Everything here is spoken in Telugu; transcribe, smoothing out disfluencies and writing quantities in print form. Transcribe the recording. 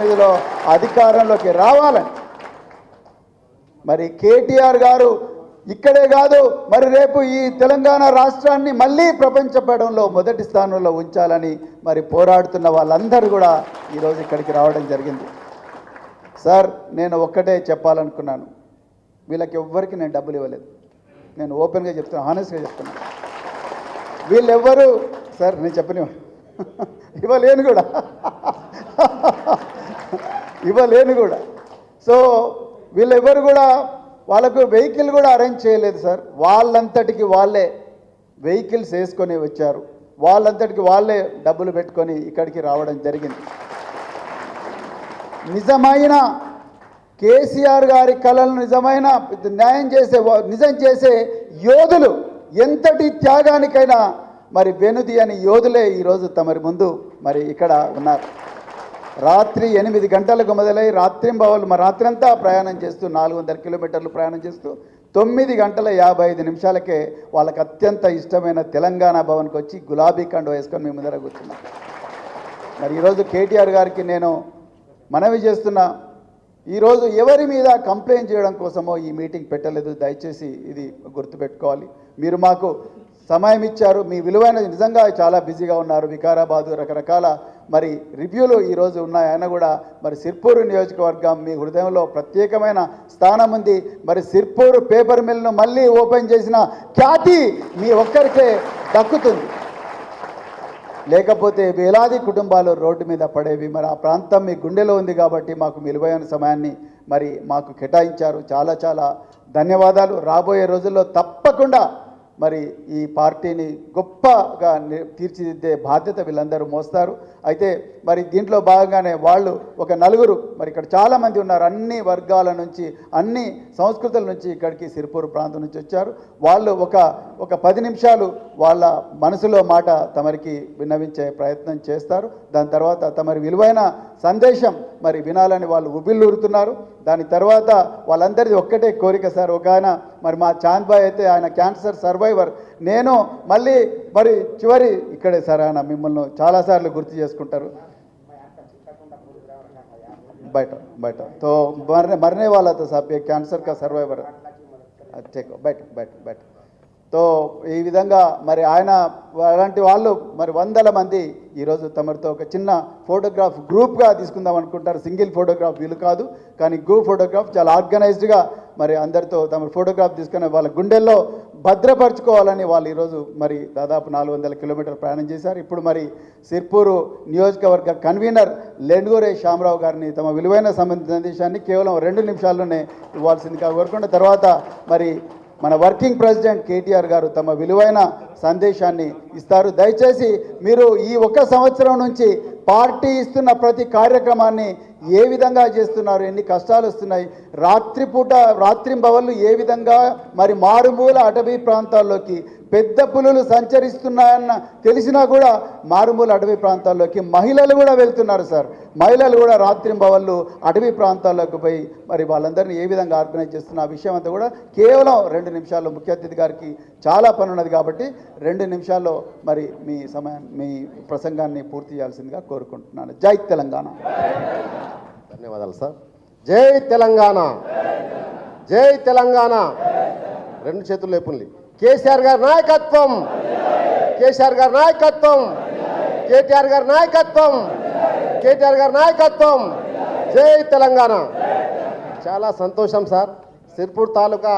ఇందులో అధికారంలోకి రావాలని మరి కేటీఆర్ గారు ఇక్కడే కాదు మరి రేపు ఈ తెలంగాణ రాష్ట్రాన్ని మళ్ళీ ప్రపంచ పటంలో మొదటి స్థానంలో ఉంచాలని మరి పోరాడుతున్న వాళ్ళందరూ కూడా ఈరోజు ఇక్కడికి రావడం జరిగింది. సార్ నేను ఒక్కటే చెప్పాలనుకున్నాను, వీళ్ళకి ఎవ్వరికి నేను డబ్బులు ఇవ్వలేదు. నేను ఓపెన్గా చెప్తున్నాను, హానెస్ట్గా చెప్తున్నాను. వీళ్ళెవ్వరు సార్ నేను చెప్పని ఇవ్వలేను కూడా ఇవ్వలేను కూడా. సో వీళ్ళెవ్వరు కూడా వాళ్ళకు వెహికల్ కూడా అరేంజ్ చేయలేదు సార్. వాళ్ళంతటికి వాళ్ళే వెహికల్స్ వేసుకొని వచ్చారు, వాళ్ళంతటికి వాళ్ళే డబ్బులు పెట్టుకొని ఇక్కడికి రావడం జరిగింది. నిజమైన కేసీఆర్ గారి కళలను నిజమైన నిజం చేసే యోధులు ఎంతటి త్యాగానికైనా మరి వెనుదీయని యోధులే ఈరోజు తమరి ముందు మరి ఇక్కడ ఉన్నారు. రాత్రి 8 గంటలకు మొదలై రాత్రంతా ప్రయాణం చేస్తూ 400 కిలోమీటర్లు ప్రయాణం చేస్తూ 9 గంటల 55 నిమిషాలకే వాళ్ళకి అత్యంత ఇష్టమైన తెలంగాణ భవన్కి వచ్చి గులాబీ కండువా వేసుకొని మీ ముందర కూర్చున్నాను. మరి ఈరోజు కేటీఆర్ గారికి నేను మనవి చేస్తున్నా, ఈరోజు ఎవరి మీద కంప్లైంట్ చేయడం కోసమో ఈ మీటింగ్ పెట్టలేదు. దయచేసి ఇది గుర్తుపెట్టుకోవాలి. మీరు మాకు సమయం ఇచ్చారు, మీ విలువైన నిజంగా చాలా బిజీగా ఉన్నారు. వికారాబాదు రకరకాల మరి రివ్యూలు ఈరోజు ఉన్నాయి. ఆయన కూడా మరి సిర్పూరు నియోజకవర్గం మీ హృదయంలో ప్రత్యేకమైన స్థానం ఉంది. మరి సిర్పూరు పేపర్ మిల్ను మళ్ళీ ఓపెన్ చేసిన ఖ్యాతి మీ ఒక్కరికే దక్కుతుంది, లేకపోతే వేలాది కుటుంబాలు రోడ్డు మీద పడేవి. మరి ఆ ప్రాంతం మీ గుండెలో ఉంది కాబట్టి మాకు విలువైన సమయాన్ని మరి మాకు కేటాయించారు. చాలా చాలా ధన్యవాదాలు. రాబోయే రోజుల్లో తప్పకుండా మరి ఈ పార్టీని గొప్పగా తీర్చిదిద్దే బాధ్యత వీళ్ళందరూ మోస్తారు. అయితే మరి దీంట్లో భాగంగానే వాళ్ళు ఒక నలుగురు మరి ఇక్కడ చాలామంది ఉన్నారు, అన్ని వర్గాల నుంచి అన్ని సంస్కృతుల నుంచి ఇక్కడికి సిరిపూర్ ప్రాంతం నుంచి వచ్చారు. వాళ్ళు ఒక 10 నిమిషాలు వాళ్ళ మనసులో మాట తమరికి విన్నవించే ప్రయత్నం చేస్తారు. దాని తర్వాత తమరి విలువైన సందేశం మరి వినాలని వాళ్ళు ఉబిల్లూరుతున్నారు. దాని తర్వాత వాళ్ళందరిది ఒక్కటే కోరిక సార్. ఒక ఆయన మరి మా చాంద్ బాయ్ అయితే ఆయన క్యాన్సర్ సర్వైవర్. నేను మళ్ళీ మరి చివరి ఇక్కడే సార్ ఆయన మిమ్మల్ని చాలాసార్లు గుర్తు చేసుకుంటారు. బయట తో మరనే వాళ్ళ తో సాబ్ క్యాన్సర్ కా సర్వైవర్ బయట తో ఈ విధంగా మరి ఆయన అలాంటి వాళ్ళు మరి 100 మంది ఈరోజు తమరితో ఒక చిన్న ఫోటోగ్రాఫ్ గ్రూప్గా తీసుకుందాం అనుకుంటారు. సింగిల్ ఫోటోగ్రాఫ్ వీలు కాదు, కానీ గ్రూప్ ఫోటోగ్రాఫ్ చాలా ఆర్గనైజ్డ్గా మరి అందరితో తమ ఫోటోగ్రాఫ్ తీసుకుని వాళ్ళ గుండెల్లో భద్రపరచుకోవాలని వాళ్ళు ఈరోజు మరి దాదాపు 400 కిలోమీటర్లు ప్రయాణం చేశారు. ఇప్పుడు మరి సిర్పూరు నియోజకవర్గ కన్వీనర్ లెండూరే శ్యామరావు గారిని తమ విలువైన సందేశాన్ని కేవలం 2 నిమిషాల్లోనే ఇవ్వాల్సిందిగా కోరుకుంటే తర్వాత మరి మన వర్కింగ్ ప్రెసిడెంట్ కేటీఆర్ గారు తమ విలువైన సందేశాన్ని ఇస్తారు. దయచేసి మీరు ఈ 1 సంవత్సరం నుంచి పార్టీ ఇస్తున్న ప్రతి కార్యక్రమాన్ని ఏ విధంగా చేస్తున్నారు, ఎన్ని కష్టాలు వస్తున్నాయి, రాత్రింబవళ్ళు ఏ విధంగా మరి మారుమూల అటవీ ప్రాంతాల్లోకి పెద్ద పులులు సంచరిస్తున్నాయన్న తెలిసినా కూడా మారుమూల అటవీ ప్రాంతాల్లోకి మహిళలు కూడా వెళ్తున్నారు సార్. మహిళలు కూడా రాత్రింబవళ్ళు అటవీ ప్రాంతాల్లోకి పోయి మరి వాళ్ళందరినీ ఏ విధంగా ఆర్గనైజ్ చేస్తున్న ఆ విషయం అంతా కూడా కేవలం 2 నిమిషాల్లో ముఖ్య అతిథి గారికి చాలా పని ఉన్నది కాబట్టి 2 నిమిషాల్లో మరి మీ ప్రసంగాన్ని పూర్తి చేయాల్సిందిగా కోరుకుంటున్నాను. జై తెలంగాణ. ధన్యవాదాలు సార్. జై తెలంగాణ, జై తెలంగాణ. 2 చేతులు లేపుంది. కేసీఆర్ గారి నాయకత్వం, కేసీఆర్ గారి నాయకత్వం, కేటీఆర్ గారి నాయకత్వం, కేటీఆర్ గారి నాయకత్వం. జై తెలంగాణ. చాలా సంతోషం సార్. సిర్పూర్ తాలూకా